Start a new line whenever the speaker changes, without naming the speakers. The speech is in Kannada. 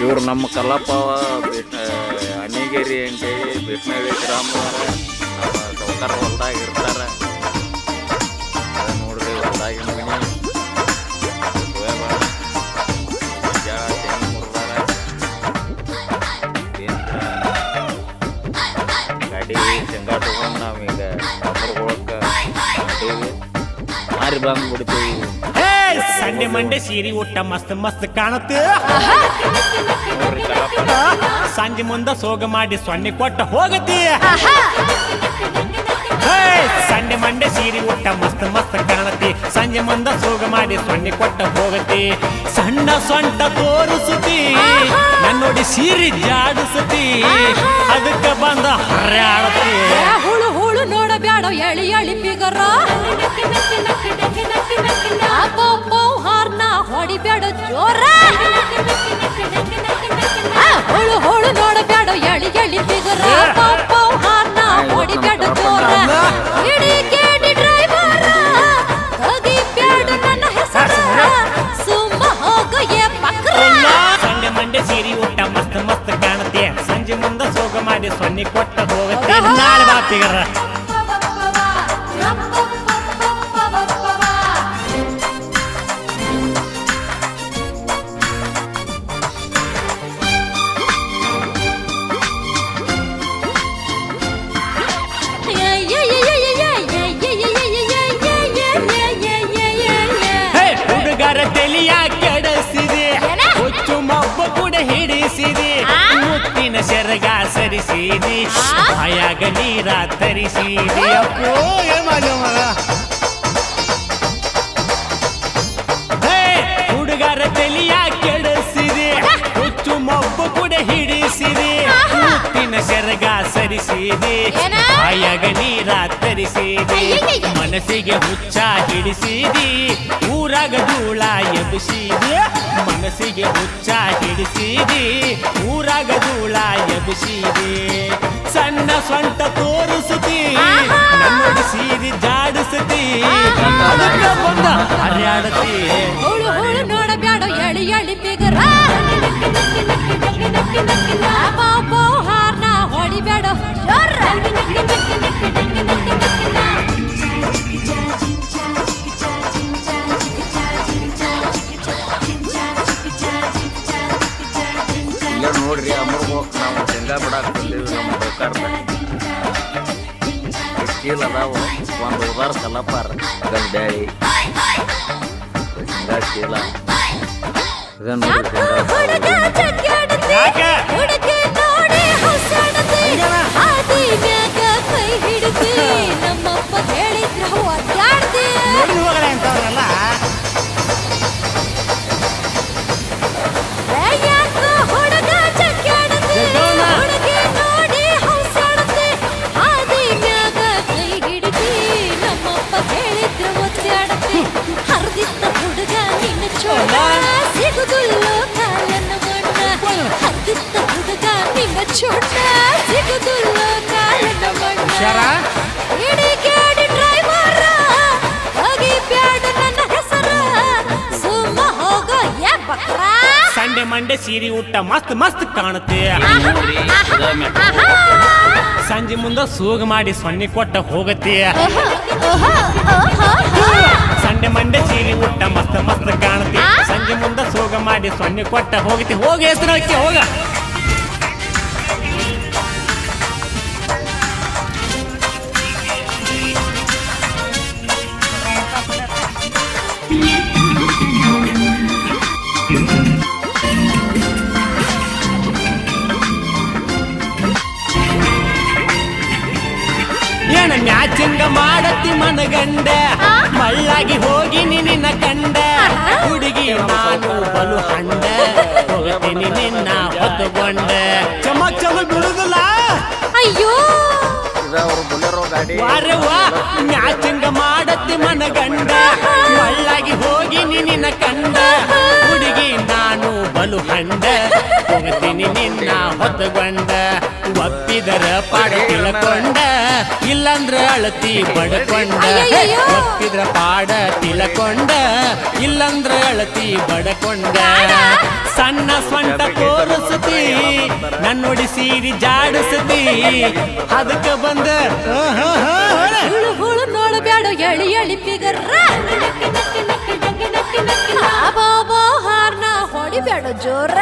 ಇವ್ರು ನಮ್ಮ ಕಲ್ಲಪ್ಪ ಅಣ್ಣಿಗೇರಿ ಅಂತೇಳಿ ಬಿಟ್ನಳ್ಳಿ ಗ್ರಾಮದವ್ರ ಸೌಕರ್ ಹೊಲ್ದಾಗ ಇರ್ತಾರೆ. ಅದು ನೋಡ್ರಿ ಹೊಲ್ದಾಗಿನ ಮನೆ ಗಾಡಿ ಶೇಂಗಾ ತಗೊಂಡು ನಾವೀಗ ಕಾಪರ್ಗೊಳಕ್ಕೆ ಮಾಡೀವಿ ಮಾರಿ ಬಂದ್ಬಿಡ್ತೀವಿ.
ಸಂಡೆ ಮಂಡೆ ಸೀರೆ ಊಟ ಮಸ್ತ್ ಮಸ್ತ್ ಕಾಣುತ್ತೆ. ಸಂಜೆ ಮುಂದ ಸೋಗ ಮಾಡಿ ಸೊನ್ನೆ ಕೊಟ್ಟ ಹೋಗತಿ. ಸಂಡೆ ಮಂಡೆ ಸೀರೆ ಊಟ ಮಸ್ತ್ ಮಸ್ತ್ ಕಾಣತಿ. ಸಂಜೆ ಮುಂದ ಸೋಗ ಮಾಡಿ ಸೊನ್ನೆ ಕೊಟ್ಟ ಹೋಗತಿ. ಸಣ್ಣ ಸೊಂಟ ತೋರಿಸುತ್ತಿ ನನ್ನೋಡಿ ಸೀರೆ ಜಾಡಿಸುತ್ತಿ. ಅದಕ್ಕ ಬಂದ ಹರ್ಯಾಡತಿ.
ಹುಳು ಹುಳು ನೋಡಬ್ಯಾಡ ಎಳಿ ಎಳಿ ಬಿಗರ ಹಾರ್ನ ಹೊಡಿಬ್ಯಾಡ ಜೋರ. ಹುಳು ಹುಳು ನೋಡಬ್ಯಾಡ ಎಳಿ ಎಳಿ ಬಿಗರ ಹಾರ್ನ ಹೊಡಿಬ್ಯಾಡ ಜೋರ. ಇಡೀ ಕೇಡಿ ಡ್ರೈವರ ಹೋಗಿಬ್ಯಾಡ ನನ್ನ ಹೆಸರ ಸುಮ್ಮ ಹೋಗ ಏ ಪಕ್ರ.
ಸಂಡೆ ಮಂಡೆ ಸೀರೆ ಊಟ ಮಸ್ತ್ ಮಸ್ತ್ ಕಾಣತಿ. ಸಂಜೆ ಮುಂದ ಸೋಗ ಮಾಡಿ ಸೊನ್ನೆ ಕೊಟ್ಟ ಹೋಗತಿ. ನಾಳೆ ಬಾಪಿಗರ ತಲಿಯ ಕೆಡಿಸಿದೆ. ಹುಚ್ಚು ಮಬ್ಬ ಕೂಡ ಹಿಡಿಸಿದೆ. ಮುತ್ತಿನ ಸೆರಗ ಸರಿಸಿದೆ. ಭಯಾಗ ನೀರ ತರಿಸಿದೆ. ಅಪ್ಪೋ ಹುಡುಗರ ತಲಿಯ ಕೆಡಿಸಿದೆ. ಹುಚ್ಚು ಮಬ್ಬ ಕೂಡ ಹಿಡಿಸಿದೆ. ಮುತ್ತಿನ ಸೆರಗ ಸರಿಸಿದೆ. ಭಯಾಗ ನೀರ ತರಿಸಿದೆ. ಮನಸ್ಸಿಗೆ ಹುಚ್ಚ ಹಿಡಿಸಿದಿ. ಊರಾಗ ಧೂಳ ಎಬ್ಬಿಸಿದೆ. ಮನಸ್ಸಿಗೆ ಹುಚ್ಚ ಹಿಡಿಸಿದಿ. ಊರಾಗ ಧೂಳ ಎಬ್ಬಿಸಿದೆ. ಸಣ್ಣ ಸ್ವಂಟ ತೋರಿಸುತ್ತಿ ನನ್ನೋಡಿ ಸೀರೆ ಜಾಡಿಸುತ್ತಿ. ಅದಕ್ಕ ಬಂದ ಹರ್ಯಾಡತಿ.
ಹುಳು ಹುಳು ನೋಡಬ್ಯಾಡ ಎಳಿ ಎಳಿ ಬಿಗರ ಹಾರ್ನ ಹೊಡಿಬ್ಯಾಡ ಜೋರ.
ನೋಡ್ರಿ ಅಮರ್ಗೋಕ್ ನಾವು ಶೇಂಗಾ ಬಿಡಾಕ್ ಬಂದೀವಿ. ನಮ್ಮ ಬೇಕಾರ್ದ ಚೀಲ ಅದಾವು. ಒಂದು ಉದಾರ ಕಲ್ಲಪ್ಪಾರ ಬ್ಯಾಳಿ ಶೇಂಗಾ ಚೀಲ ಇದ ನೋಡ್ರಿ.
ನಮ್ಮಪ್ಪ ಹೇಳಿದ್ರು ಒದ್ದಾಡ್ತಿ. ಹರಿದಿತ್ತ ಹುಡುಗ ನಿನ್ನ ಚೋಟ ಸಿಗುದಿಲ್ಲೋ ಕಾಲನ ಮಣ್ಣ. ಹರಿದಿತ್ತ ಹುಡುಗ ನಿನ್ನ ಚೋಟ ಸಿಗುದಿಲ್ಲೋ ಕಾಲನ ಮಣ್ಣ. ಇಡೀ ಕೇಡಿ ಡ್ರೈವರ ಹೋಗಿಬ್ಯಾಡ ನನ್ನ ಹೆಸರ ಸುಮ್ಮ ಹೋಗ ಏ ಬಕ್ರ.
ಸಂಡೆ ಮಂಡೆ ಸೀರೆ ಊಟ ಮಸ್ತ್ ಮಸ್ತ್ ಕಾಣುತ್ತೆ. ಸಂಜೆ ಮುಂದ ಸೂಗ ಮಾಡಿ ಸೊನ್ನೆ ಕೊಟ್ಟ ಹೋಗತಿ. ಸಂಡೆ ಮಂಡೆ ಸೀರೆ ಊಟ ಮಸ್ತ್ ಮಸ್ತ್ ಕಾಣತಿ. ಸಂಜೆ ಮುಂದ ಸೋಗ ಮಾಡಿ ಸೊನ್ನೆ ಕೊಟ್ಟ ಹೋಗತಿ. ಹೋಗಿ ಹೆಸರಕ್ಕೆ ಹೋಗ. ಏನ ಮ್ಯಾಚಿಂಗ ಮಾಡತಿ ಮನಗಂಡ. ಮಳ್ಳಾಗಿ ಹೋಗಿ ನಿನ್ನ ಕಂಡ. ಹುಡುಗಿ ನಾನು ಬಲು ಹಂಡ. ಹೋಗತೀನಿ ನಿನ್ನ ಹೊತ್ತುಕೊಂಡ. ಚಮಕ್ ಚಮಕ್ ಬಿಡುದಿಲ್ಲ.
ಅಯ್ಯೋ
ವಾರವ್ವ ಮ್ಯಾಚಿಂಗ ಮಾಡತಿ ಮನಗಂಡ. ಮಳ್ಳಾಗಿ ಹೋಗಿ ನಿನ್ನ ಕಂಡ. ಹುಡುಗಿ ನಾನು ಬಲು ಹಂಡ. ಹೋಗತೀನಿ ನಿನ್ನ ಹೊತ್ತುಕೊಂಡ. ಒಪ್ಪಿದರ ಪಾಡ ತಿಳ್ಕೊಂಡ ಇಲ್ಲಂದ್ರ ಅಳತಿ ಬಡಕೊಂಡ
ಅಯ್ಯಯ್ಯೋ.
ಒಪ್ಪಿದ್ರ ಪಾಡ ತಿಳ್ಕೊಂಡ ಇಲ್ಲಂದ್ರ ಅಳತಿ ಬಡಕೊಂಡ ಸಣ್ಣ ಸ್ವಂಟ ತೋರಿಸ್ತಿ ನನ್ನೊಡಿ ಸೀರಿ ಜಾಡಿಸ್ತಿ ಅದಕ್ಕ ಬಂದ
ಹುಳು ಹುಳು ನೋಡಬೇಡ ಎಳಿ ಎಳಿ ಫಿಗರ್ ಬಾಬಾ ಹಾರ್ನ ಹೊಡಿಬೇಡ ಜೋರ